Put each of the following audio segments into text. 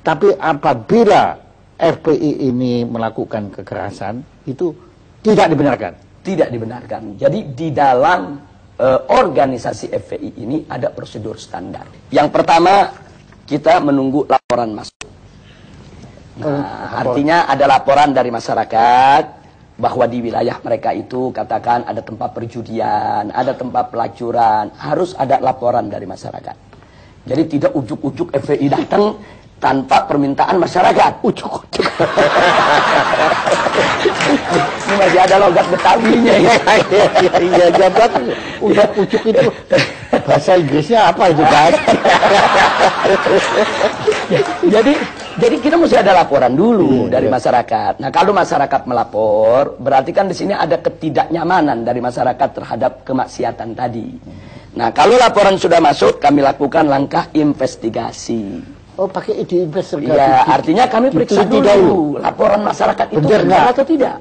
Tapi apabila FPI ini melakukan kekerasan, itu tidak dibenarkan. Tidak dibenarkan. Jadi di dalam organisasi FPI ini ada prosedur standar. Yang pertama, kita menunggu laporan masuk. Nah, artinya ada laporan dari masyarakat bahwa di wilayah mereka itu katakan ada tempat perjudian, ada tempat pelacuran, harus ada laporan dari masyarakat. Jadi tidak ujuk-ujuk FPI datang tanpa permintaan masyarakat. Ujuk-ujuk. Ini masih ada logat Betawinya ya. Iya, jabat. Ujuk itu bahasa Inggrisnya apa itu, Pak? Jadi kita mesti ada laporan dulu dari masyarakat. Nah, kalau masyarakat melapor, berarti kan di sini ada ketidaknyamanan dari masyarakat terhadap kemaksiatan tadi. Nah, kalau laporan sudah masuk, kami lakukan langkah investigasi. Oh, pakai ide investigasi. Ya, artinya kami periksa dulu laporan masyarakat itu benar atau tidak.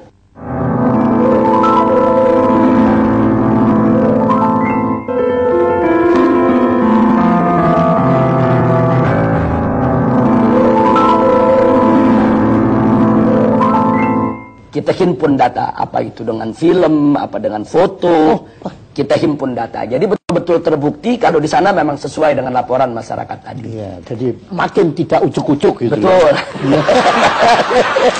Kita himpun data, apa itu dengan film, apa dengan foto, kita himpun data. Jadi betul-betul terbukti kalau di sana memang sesuai dengan laporan masyarakat tadi. Iya, jadi makin tidak ujuk-ujuk gitu. Betul.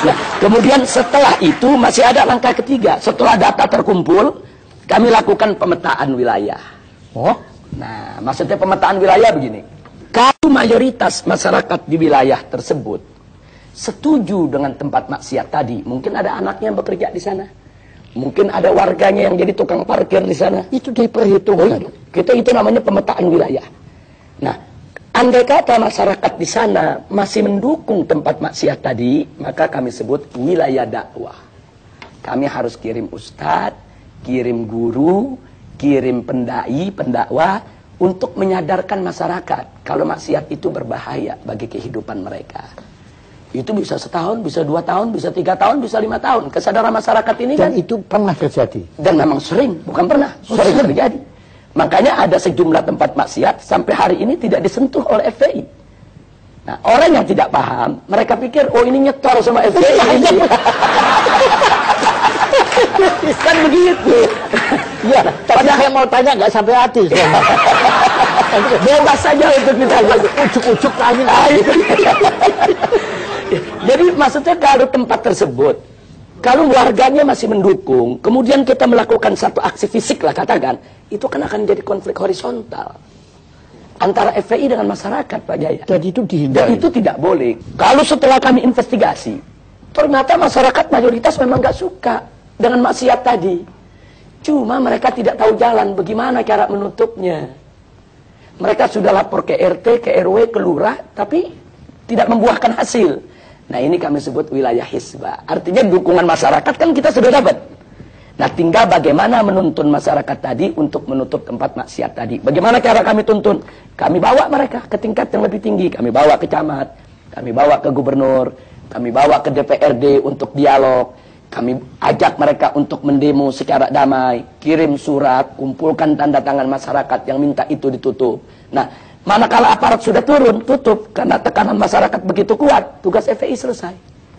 Nah, kemudian setelah itu masih ada langkah ketiga. Setelah data terkumpul, kami lakukan pemetaan wilayah. Oh? Nah, maksudnya pemetaan wilayah begini. Kalau mayoritas masyarakat di wilayah tersebut setuju dengan tempat maksiat tadi, mungkin ada anaknya yang bekerja di sana, mungkin ada warganya yang jadi tukang parkir di sana, itu diperhitungkan. Itu namanya pemetaan wilayah. Nah, andai kata masyarakat di sana masih mendukung tempat maksiat tadi, maka kami sebut wilayah dakwah. Kami harus kirim ustadz, kirim guru, kirim pendai, pendakwah untuk menyadarkan masyarakat kalau maksiat itu berbahaya bagi kehidupan mereka. Itu bisa setahun, bisa 2 tahun, bisa 3 tahun, bisa 5 tahun. Kesadaran masyarakat ini kan. Dan itu pernah terjadi. Dan memang sering, bukan pernah, sering terjadi. Makanya ada sejumlah tempat maksiat sampai hari ini tidak disentuh oleh FPI. Nah, orang yang tidak paham, mereka pikir, oh ini nyetor sama FPI. Kan begitu. Ya, tapi saya mau tanya nggak sampai hati. Bebas saja untuk ditanya. Ujuk-ujuk tanya. Jadi maksudnya kalau tempat tersebut, kalau warganya masih mendukung, kemudian kita melakukan satu aksi fisik lah katakan, itu kan akan jadi konflik horizontal antara FPI dengan masyarakat, Pak Jaya. Dan itu dihindari. Dan itu tidak boleh. Kalau setelah kami investigasi, ternyata masyarakat mayoritas memang nggak suka dengan maksiat tadi. Cuma mereka tidak tahu jalan bagaimana cara menutupnya. Mereka sudah lapor ke RT, ke RW, ke lurah, tapi tidak membuahkan hasil. Nah, ini kami sebut wilayah hisbah. Artinya dukungan masyarakat kan kita sudah dapat. Nah, tinggal bagaimana menuntun masyarakat tadi untuk menutup tempat maksiat tadi. Bagaimana cara kami tuntun? Kami bawa mereka ke tingkat yang lebih tinggi. Kami bawa ke camat, kami bawa ke gubernur, kami bawa ke DPRD untuk dialog. Kami ajak mereka untuk mendemo secara damai, kirim surat, kumpulkan tanda tangan masyarakat yang minta itu ditutup. Nah, manakala aparat sudah turun, tutup. Karena tekanan masyarakat begitu kuat, tugas FPI selesai.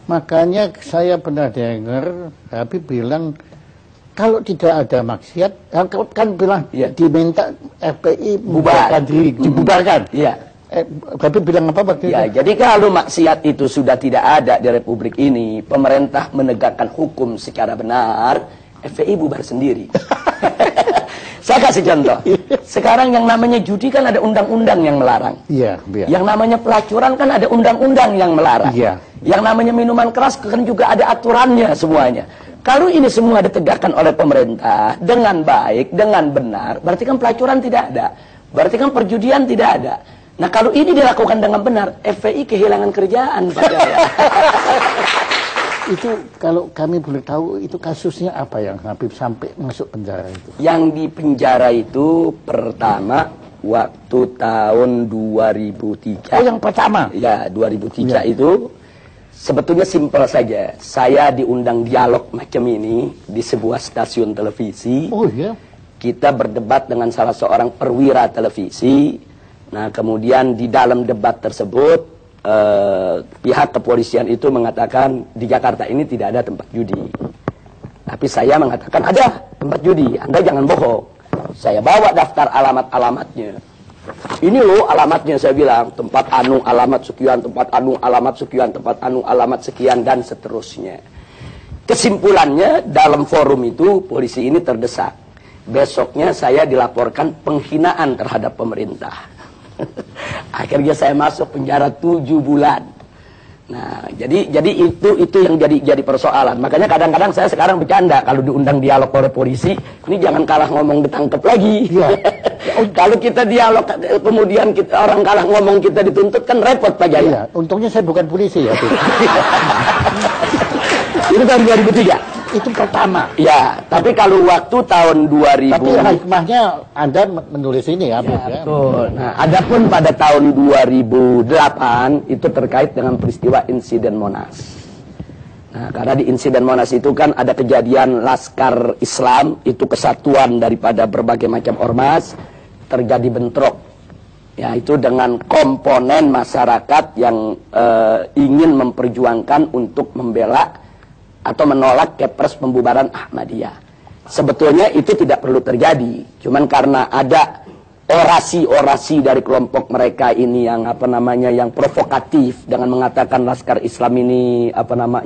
Makanya saya pernah dengar Habib bilang, kalau tidak ada maksiat, kan bilang diminta FPI bubarkan diri, dibubarkan. Iya. Habib bilang apa waktu ya, itu? jadi kalau maksiat itu sudah tidak ada di Republik ini, pemerintah menegakkan hukum secara benar, FPI bubar sendiri. Saya kasih contoh. Sekarang yang namanya judi kan ada undang-undang yang melarang. Iya, iya. Yang namanya pelacuran kan ada undang-undang yang melarang. Iya. Yang namanya minuman keras kan juga ada aturannya semuanya. Kalau ini semua ditegakkan oleh pemerintah dengan baik, dengan benar, berarti kan pelacuran tidak ada. Berarti kan perjudian tidak ada. Nah, kalau ini dilakukan dengan benar, FPI kehilangan kerjaan, Pak Jaya. Itu kalau kami boleh tahu, itu kasusnya apa yang Habib sampai masuk penjara itu? Yang di penjara itu pertama waktu tahun 2003. Oh, yang pertama? Ya, 2003 itu sebetulnya simpel saja. Saya diundang dialog macam ini di sebuah stasiun televisi. Oh iya? Kita berdebat dengan salah seorang perwira televisi. Nah, kemudian di dalam debat tersebut pihak kepolisian itu mengatakan di Jakarta ini tidak ada tempat judi. Tapi saya mengatakan ada tempat judi, Anda jangan bohong. Saya bawa daftar alamat-alamatnya. Ini loh alamatnya, saya bilang, tempat anu alamat sekian, tempat anu alamat sekian, tempat anu alamat sekian, dan seterusnya. Kesimpulannya, dalam forum itu polisi ini terdesak. Besoknya saya dilaporkan penghinaan terhadap pemerintah. Akhirnya saya masuk penjara 7 bulan. Nah, jadi itu yang jadi persoalan. Makanya kadang-kadang saya sekarang bercanda kalau diundang dialog oleh polisi, ini jangan kalah ngomong ditangkap lagi. Ya. Kalau kita dialog kemudian orang kalah ngomong kita dituntut kan repot Pak Jaya. Iya, untungnya saya bukan polisi ya. Itu tahun 2003. Itu pertama. Ya, tapi kalau waktu tahun 2000. Tapi hikmahnya Anda menulis ini ya, betul. Nah, adapun pada tahun 2008 itu terkait dengan peristiwa insiden Monas. Nah, karena di insiden Monas itu kan ada kejadian Laskar Islam, itu kesatuan daripada berbagai macam ormas, terjadi bentrok. Ya, itu dengan komponen masyarakat yang ingin memperjuangkan untuk membela atau menolak Kepres pembubaran Ahmadiyah. Sebetulnya itu tidak perlu terjadi, cuman karena ada orasi-orasi dari kelompok mereka ini yang yang provokatif dengan mengatakan Laskar Islam ini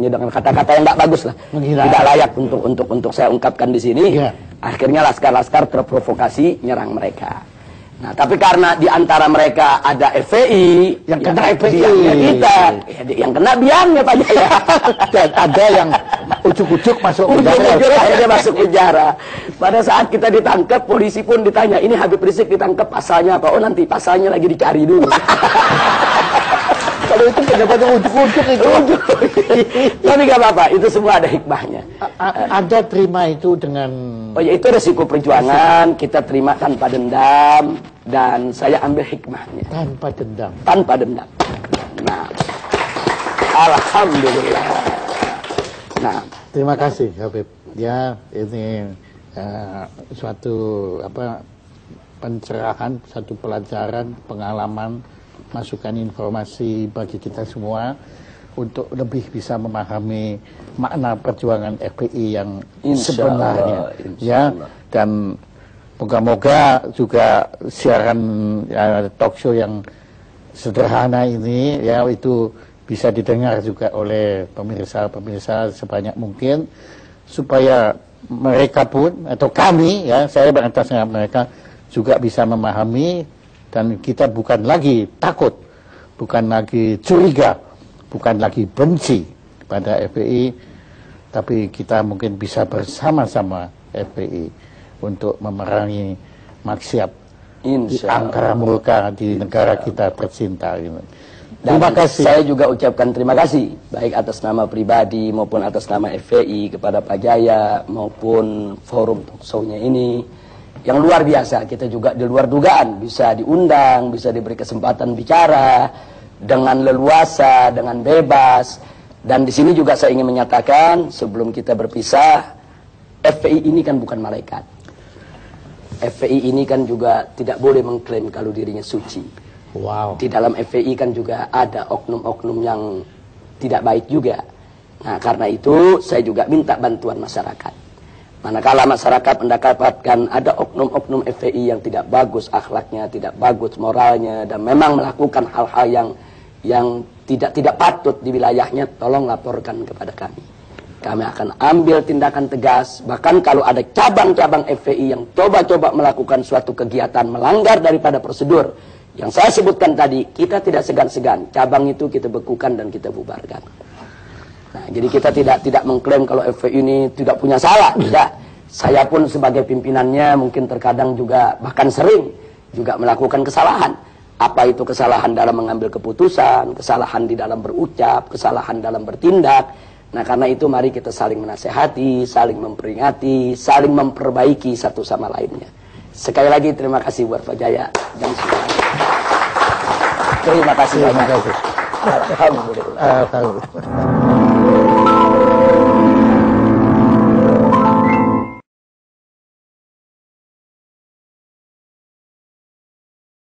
dengan kata-kata yang nggak bagus lah, tidak layak untuk saya ungkapkan di sini. Akhirnya laskar-laskar terprovokasi nyerang mereka. Nah, tapi karena di antara mereka ada FPI, yang kena FPI-nya kita, yang kena biangnya Pak Jaya. Dan ada yang ujuk-ujuk masuk penjara. Akhirnya masuk penjara. Pada saat kita ditangkap, polisi pun ditanya, ini Habib Rizik ditangkap pasalnya apa? Oh, nanti pasalnya lagi dicari dulu. Kalau itu pejabatnya ujuk-ujuk itu. Tapi nggak apa-apa, itu semua ada hikmahnya. Anda terima itu dengan... Oh ya, itu resiko perjuangan, kita terima tanpa dendam, dan saya ambil hikmahnya. Tanpa dendam? Tanpa dendam. Nah, alhamdulillah. Nah, terima kasih Habib. Ya, ini suatu pencerahan, satu pelajaran, pengalaman, masukan informasi bagi kita semua untuk lebih bisa memahami makna perjuangan FPI yang sebenarnya. Ya, dan moga-moga juga siaran talk show yang sederhana ini ya itu bisa didengar juga oleh pemirsa-pemirsa sebanyak mungkin supaya mereka pun atau kami ya, saya beratasnya mereka juga bisa memahami. Dan kita bukan lagi takut, bukan lagi curiga, bukan lagi benci pada FPI, tapi kita mungkin bisa bersama-sama FPI untuk memerangi maksiat di angkara murka di negara kita tercinta. Terima kasih. Saya juga ucapkan terima kasih, baik atas nama pribadi maupun atas nama FPI kepada Pak Jaya maupun forum talk show-nya ini. Yang luar biasa, kita juga di luar dugaan bisa diundang, bisa diberi kesempatan bicara dengan leluasa, dengan bebas. Dan di sini juga saya ingin menyatakan sebelum kita berpisah, FPI ini kan bukan malaikat. FPI ini kan juga tidak boleh mengklaim kalau dirinya suci. Wow. Di dalam FPI kan juga ada oknum-oknum yang tidak baik juga. Nah, karena itu saya juga minta bantuan masyarakat. Manakala masyarakat mendapatkan ada oknum-oknum FPI yang tidak bagus akhlaknya, tidak bagus moralnya, dan memang melakukan hal-hal yang tidak patut di wilayahnya, tolong laporkan kepada kami. Kami akan ambil tindakan tegas, bahkan kalau ada cabang-cabang FPI yang coba-coba melakukan suatu kegiatan melanggar daripada prosedur yang saya sebutkan tadi, kita tidak segan-segan, cabang itu kita bekukan dan kita bubarkan. Nah, jadi kita tidak mengklaim kalau FPI ini tidak punya salah, tidak. Saya pun sebagai pimpinannya mungkin terkadang juga bahkan sering juga melakukan kesalahan. Apa itu kesalahan dalam mengambil keputusan, kesalahan di dalam berucap, kesalahan dalam bertindak. Nah, karena itu mari kita saling menasehati, saling memperingati, saling memperbaiki satu sama lainnya. Sekali lagi terima kasih buat Pak Jaya dan semuanya. Terima kasih banyak. Alhamdulillah.